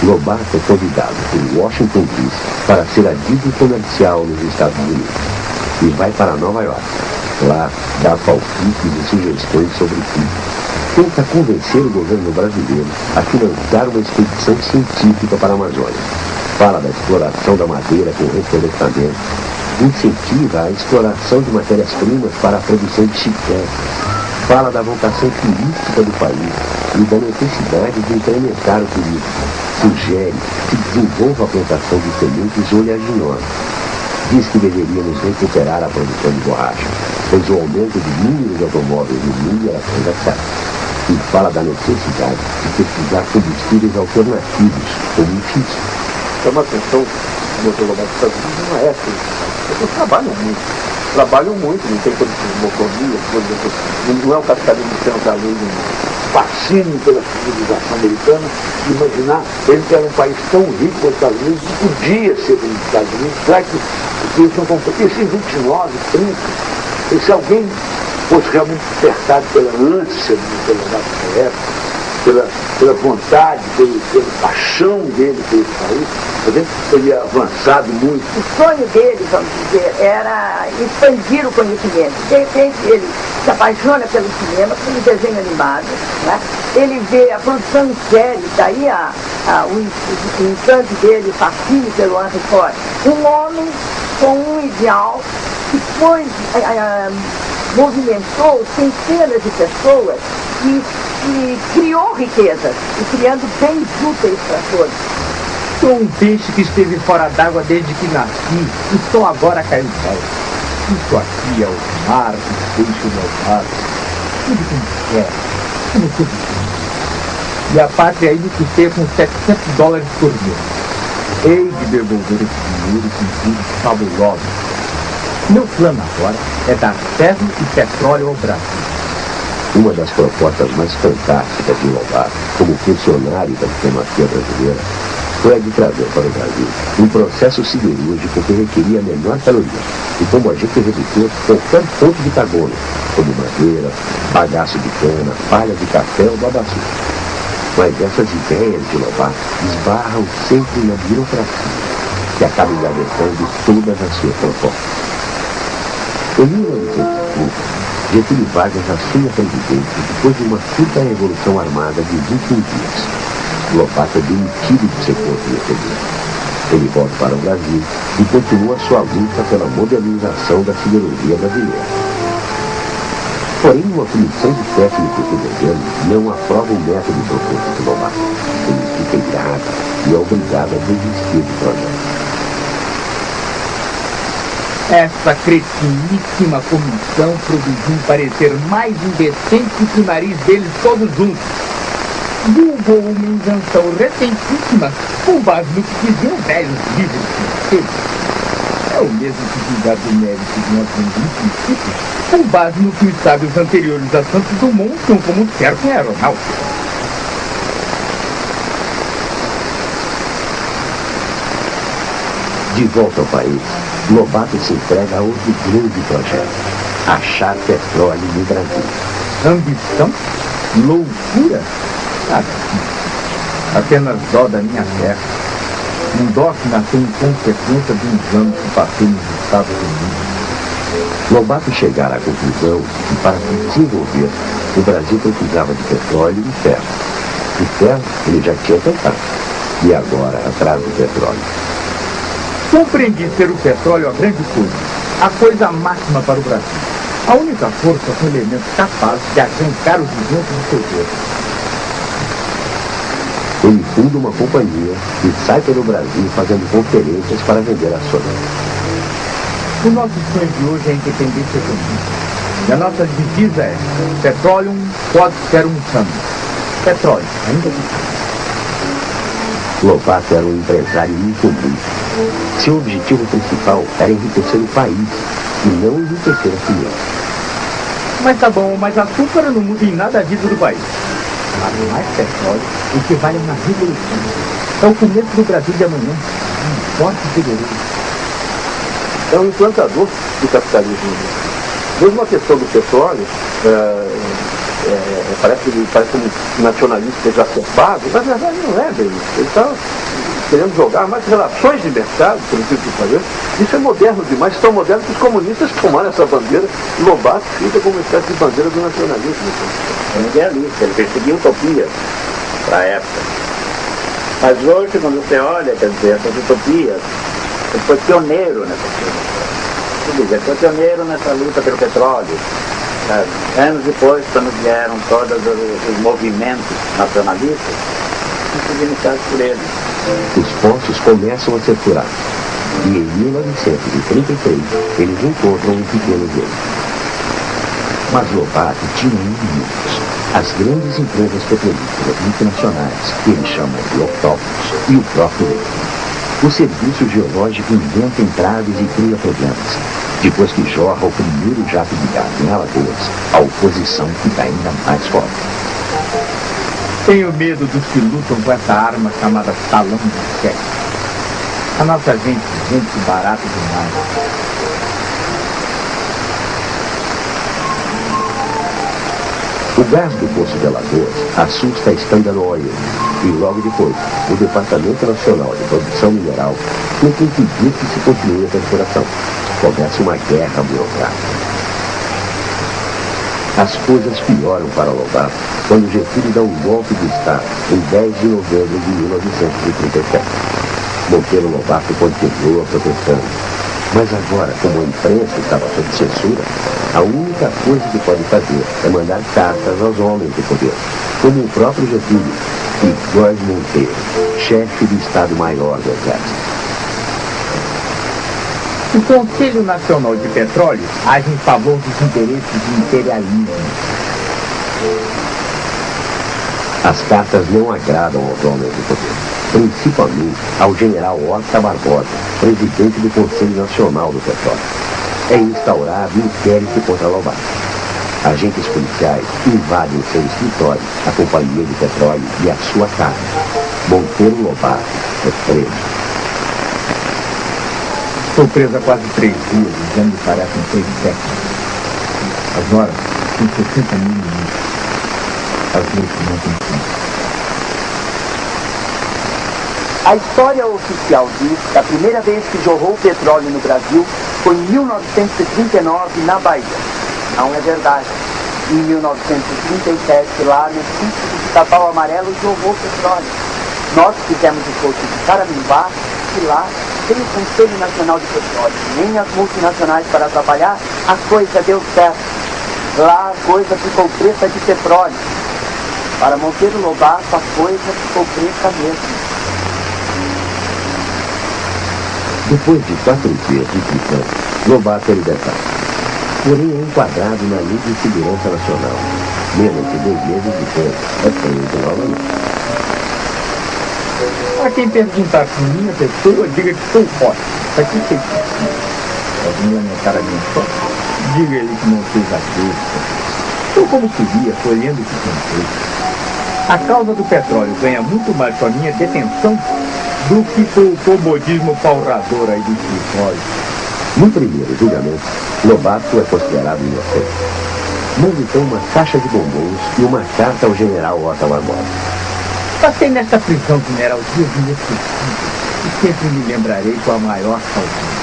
Lobato é convidado por Washington DC para ser adido comercial nos Estados Unidos e vai para Nova York. Lá, dá palpites e sugestões sobre tudo. Tenta convencer o governo brasileiro a financiar uma expedição científica para a Amazônia. Fala da exploração da madeira com reflorestamento. Incentiva a exploração de matérias-primas para a produção de chicletes. Fala da vocação turística do país e da necessidade de incrementar o turismo. Sugere que desenvolva a plantação de sementes oleaginosas. Diz que deveríamos recuperar a produção de borracha, pois o aumento do número de automóveis no mundo era conversado. E fala da necessidade de pesquisar combustíveis alternativos, como o físico. Chama a atenção do Monteiro Lobato dos Estados Unidos não é essa. Eles trabalham muito, não tem motoria, não é o capitalismo centralismo, fascínio pela civilização americana. Imaginar, ele que era um país tão rico como os Estados Unidos, podia ser como os Estados Unidos, será que eles não compraram? Isso em 29, 30, e se alguém fosse realmente despertado pela ânsia do Monteiro Lobato nessa época, pela vontade, pela paixão dele pelo país, ele avançado muito. O sonho dele, vamos dizer, era expandir o conhecimento. De repente ele se apaixona pelo cinema, pelo desenho animado, né? Ele vê a produção em série, daí o encanto dele, o fascínio pelo Henry Ford. Um homem com um ideal que foi, movimentou centenas de pessoas e criou riquezas, e criando bens úteis para todos. Sou um peixe que esteve fora d'água desde que nasci e só agora caiu no céu. Isso aqui é o mar que deixa o meu lado. Tudo que quer, como tudo quer. E a pátria aí me custeia com $700 por mês. Hei de devolver esse dinheiro com juros fabulosos. Meu plano agora é dar ferro e petróleo ao Brasil. Uma das propostas mais fantásticas de Lobato, como funcionário da diplomacia brasileira, foi a de trazer para o Brasil um processo siderúrgico que requeria menor caloria e como agente redutor qualquer fonte de carbono, como madeira, bagaço de cana, palha de café ou babaçu. Mas essas ideias de Lobato esbarram sempre na burocracia, que acaba engavetando todas as suas propostas. Em 1930, Getúlio Vargas assume a presidência depois de uma curta revolução armada de 21 dias. Lobato é demitido do seu posto de poder. Ele volta para o Brasil e continua sua luta pela modernização da siderurgia brasileira. Porém, uma comissão de técnicos do governo não aprova o método proposto por Lobato. Ele fica irado e é obrigado a desistir do projeto. Essa cretiníssima comissão produziu um parecer mais indecente que o nariz deles todos juntos. Julgou uma invenção recentíssima com base no que diziam velhos livros financeiros. É o mesmo que julgar do mérito de um princípio com base no que os sábios anteriores a Santos Dumont tinham como certo em aeronáutica. De volta ao país, Lobato se entrega a outro grande projeto: achar petróleo no Brasil. Ambição? Loucura? Apenas dó da minha terra. Um dó que nasceu em consequência de uns anos que passei nos Estados Unidos. Lobato chegara à conclusão que para se desenvolver, o Brasil precisava de petróleo e ferro. E ferro ele já tinha tentado. E agora, atrás do petróleo. Compreendi ser o petróleo a grande coisa, a coisa máxima para o Brasil. A única força com elementos capazes de arrancar os gigantes do seu corpo. Ele funda uma companhia e sai pelo Brasil fazendo conferências para vender ações. O nosso sonho de hoje é a independência econômica. E a nossa divisa é: petróleo pode ser um sangue. Petróleo, ainda que... Lobato era um empresário incomum. Seu objetivo principal era enriquecer o país e não enriquecer a si mesmo. Mas tá bom, mas açúcar não muda em nada a vida do país. Mas mais petróleo equivale a uma revolução. É o começo do Brasil de amanhã. Um forte e poderoso. É um implantador do capitalismo. Mesmo a questão do petróleo, parece um nacionalista exacerbado, mas na verdade não é bem isso. Ele está querendo jogar mais relações de mercado, por incrível que pareça. Isso é moderno demais, tão moderno que os comunistas tomaram essa bandeira. Lobato fica como uma espécie de bandeira do nacionalismo. É um idealista, ele perseguia utopias para a época. Mas hoje, quando você olha, quer dizer, essas utopias, ele foi pioneiro nessa coisa. Ele foi pioneiro nessa luta pelo petróleo. Sabe? Anos depois, quando vieram todos os movimentos nacionalistas, foram iniciados por ele. Os poços começam a ser furados. E em 1933, eles encontram um pequeno gelo. Mas Lobato tinha inimigos. As grandes empresas petrolíferas multinacionais, que eles chamam de octópodes, e o próprio rei. O serviço geológico inventa entraves e cria problemas. Depois que jorra o primeiro jato de gás em Alagoas, a oposição fica ainda mais forte. Tenho medo dos que lutam com essa arma chamada talão de cheque. A nossa gente barata demais. O gás do Poço de Alagoas assusta a Standard Oil e logo depois o Departamento Nacional de Produção Mineral tenta impedir que se continue a perfuração. Começa uma guerra burocrática. As coisas pioram para Lobato quando Getúlio dá um golpe de Estado em 10 de novembro de 1937. Monteiro Lobato continua protestando. Mas agora, como a imprensa estava sob censura, a única coisa que pode fazer é mandar cartas aos homens de poder, como o próprio Getúlio e Jorge Monteiro, chefe do Estado-Maior do Exército. O Conselho Nacional de Petróleo age em favor dos interesses do imperialismo. As cartas não agradam aos homens de poder, principalmente ao general Horta Barbosa, presidente do Conselho Nacional do Petróleo. É instaurado inquérito contra Lobato. Agentes policiais invadem seu escritório, a companhia de petróleo e a sua casa. Monteiro Lobato é preso. Estou preso há quase 3 dias, já me parecem 6 séculos. As horas têm 60 mil minutos. As noites não têm fim. A história oficial diz que a primeira vez que jorrou petróleo no Brasil foi em 1939, na Bahia. Não é verdade. Em 1937, lá no sítio do Pica-Pau Amarelo, jorrou petróleo. Nós fizemos o posto de Caramimbá e lá sem o Conselho Nacional de Petróleo, nem as multinacionais para atrapalhar, a coisa deu certo. Lá a coisa ficou preta de petróleo. Para Monteiro Lobato, a coisa ficou preta mesmo. Depois de 4 dias de prisão, Lobato é libertado. Porém é enquadrado na Lei de Segurança Nacional. Menos de 2 meses depois, é preso novamente. A quem perguntar por minha pessoa, diga que sou forte. Aqui sei que pode me anotar a minha foto. Diga ele que não fez a besta. Estou como queria, colhendo o que comprei. A causa do petróleo ganha muito mais com a minha detenção do que com o comodismo paurador aí do escritório. No primeiro julgamento, Lobato é considerado inocente. Manda então uma caixa de bombons e uma carta ao general Horta Barbosa. Passei nesta prisão mineral dias inesquecíveis e sempre me lembrarei com a maior saudade.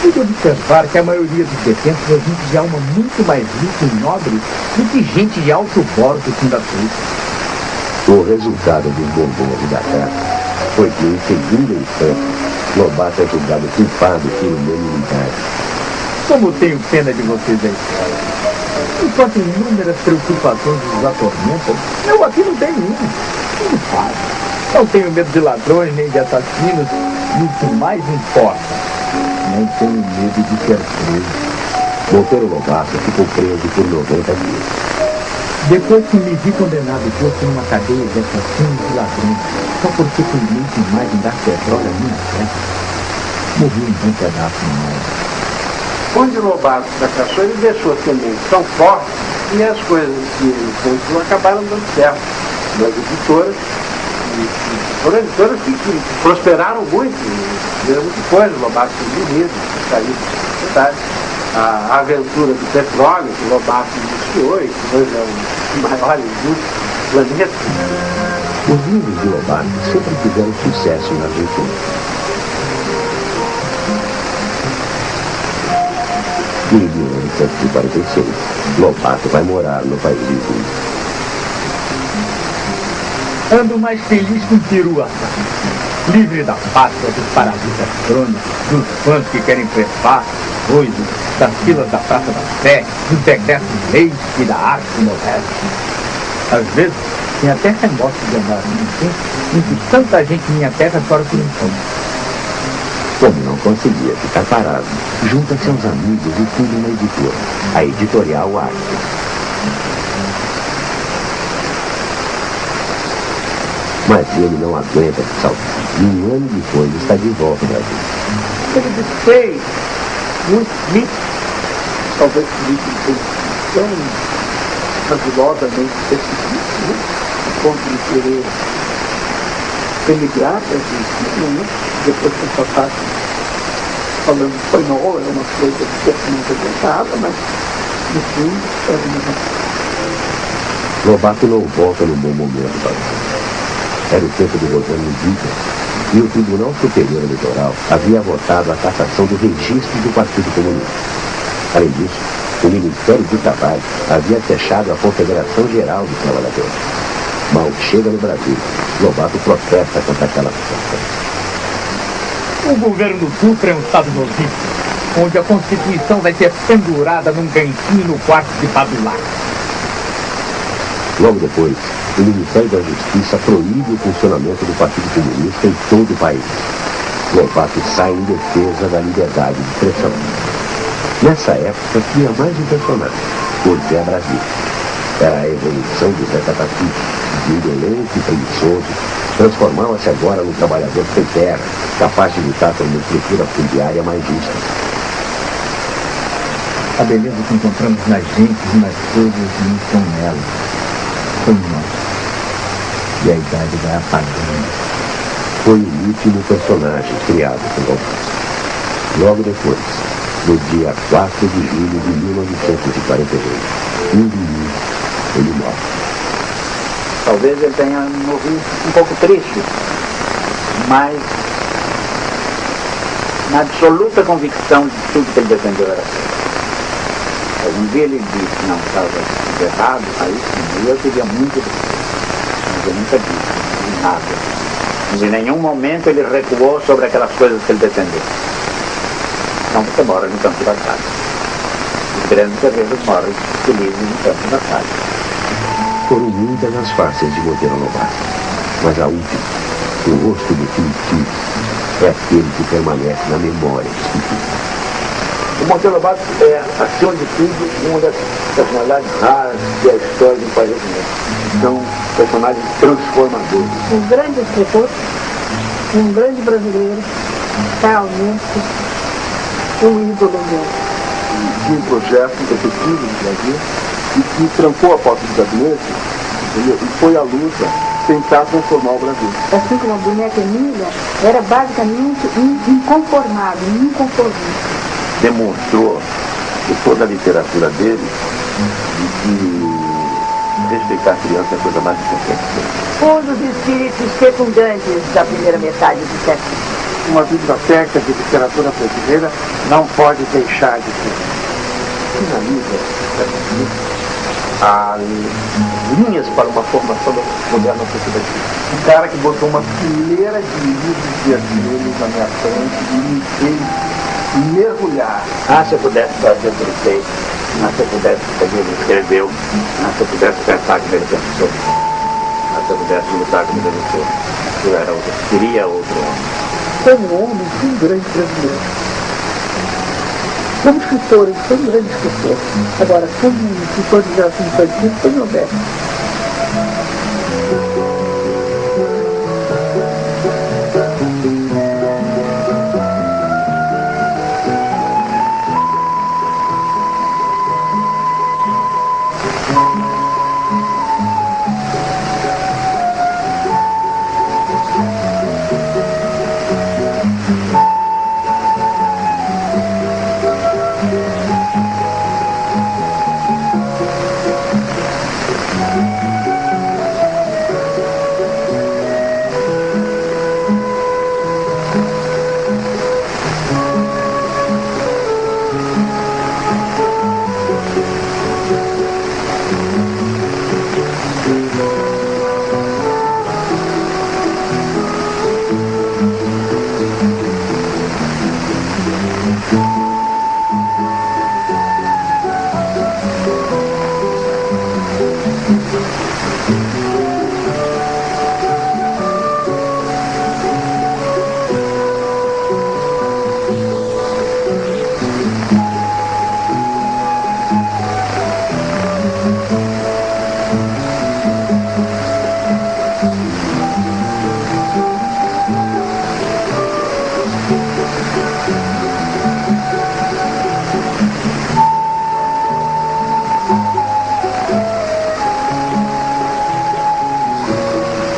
Pude observar que a maioria dos detentos é gente de alma muito mais rica e nobre do que gente de alto bordo da fruta. O resultado dos bombons e da carta foi que, em segunda instância, Lobato é julgado culpado pelo unanimidade. Como tenho pena de vocês da escola. Enquanto inúmeras preocupações nos atormentam, eu aqui não tenho nenhuma. Tudo fácil. Não tenho medo de ladrões nem de assassinos. E o que mais importa, não tenho medo de ser preso. Monteiro Lobato ficou preso por 90 dias. Depois que me vi condenado posto numa cadeia de assassinos e ladrões, só porque teimei demais em dar petróleo à minha terra, morri em um pedaço no mar. Onde Lobato fracassou, ele deixou sementes tão fortes e as coisas que ele construiu acabaram dando certo. Nas editoras, foram editoras que prosperaram muito, fizeram muita coisa. Lobato foi bonito, saiu da sociedade. A aventura do petróleo, que Lobato iniciou e que hoje é o maior indústria do planeta. Os livros de Lobato sempre tiveram sucesso na Argentina. Em 1946, Lobato vai morar no país vizinho. Ando mais feliz que um peru assado, livre da pátria dos parasitas crônicos, dos fãs que querem prepar, doidos, das filas da Praça da Sé, dos decretos de leis e da arte moderna. Às vezes, tem até remorso de andar num tempo em que tanta gente em minha terra chora por um pão. Como não conseguia ficar parado, junta-se aos amigos e funda uma editora, a Editorial Arte. Mas ele não aguenta esse salto. E um ano depois está de volta ao Brasil. Ele desfez muito mito, talvez por isso ele foi tão fabulosamente pessimista, né? A ponto de querer emigrar para a Argentina, né? Depois que essa parte falando espanhol, era uma coisa certamente adequada, mas no fim era uma Lobato não volta no bom momento para isso. Era o tempo do governo Díaz e o Tribunal Superior Eleitoral havia votado a cassação do registro do Partido Comunista. Além disso, o Ministério do Trabalho havia fechado a Confederação Geral dos Trabalhadores. Mal chega no Brasil, Lobato protesta contra aquela situação. O governo Dutra é um estado novíssimo, onde a Constituição vai ser pendurada num cantinho no quarto de Babilar. Logo depois, o Ministério da Justiça proíbe o funcionamento do Partido Comunista em todo o país. Lobato sai em defesa da liberdade de expressão. Nessa época, tinha mais um personagem, José Brasil. Era a evolução do Zé Catati, indolente e preguiçoso, transformava-se agora num trabalhador sem terra, capaz de lutar por uma estrutura fundiária mais justa. A beleza que encontramos nas gentes e nas coisas não estão nelas. Somos nós. E a idade vai apagando. Foi o último personagem criado por Lobato. Logo depois, no dia 4 de julho de 1942, um domingo, ele morre. Talvez ele tenha morrido um pouco triste, mas na absoluta convicção de tudo que ele defendeu era certo. Um dia ele disse que não estava errado, aí sim, eu queria muito dizer, mas eu nunca disse nada. Mas em nenhum momento ele recuou sobre aquelas coisas que ele defendeu. Não, você morre no campo de batalha. Os grandes guerreiros morrem felizes no campo de batalha. Foram muitas as faces de Monteiro Lobato, mas a última, o rosto definitivo, é aquele que permanece na memória dos pequenos. O Monteiro Lobato é, acima de tudo, uma das personalidades raras da história do país mesmo. São personagens transformadores. Um grande escritor, um grande brasileiro, realmente um ídolo meu. Tinha um projeto efetivo no Brasil e que trancou a porta do gabinete e foi à luta tentar transformar o Brasil. Assim como a boneca Emília, era basicamente inconformado, inconformista. Demonstrou por toda a literatura dele de que respeitar a criança é a coisa mais importante. Um dos espíritos fecundantes da primeira metade do século. Uma biblioteca de literatura brasileira não pode deixar de ser. Finaliza as linhas para uma formação da mulher na sociedade. Um cara que botou uma fileira de livros vermelhos na minha frente e me fez mergulhar. Se eu pudesse fazer o que ele fez, se eu pudesse fazer o que ele escreveu, se eu pudesse pensar como ele pensou, se eu pudesse lutar como ele lutou, eu era outro, seria outro homem. Como homem, foi um grande brasileiro. Como escritor, ele foi um grande escritor. Agora, como escritor de geração infantil, foi modesto.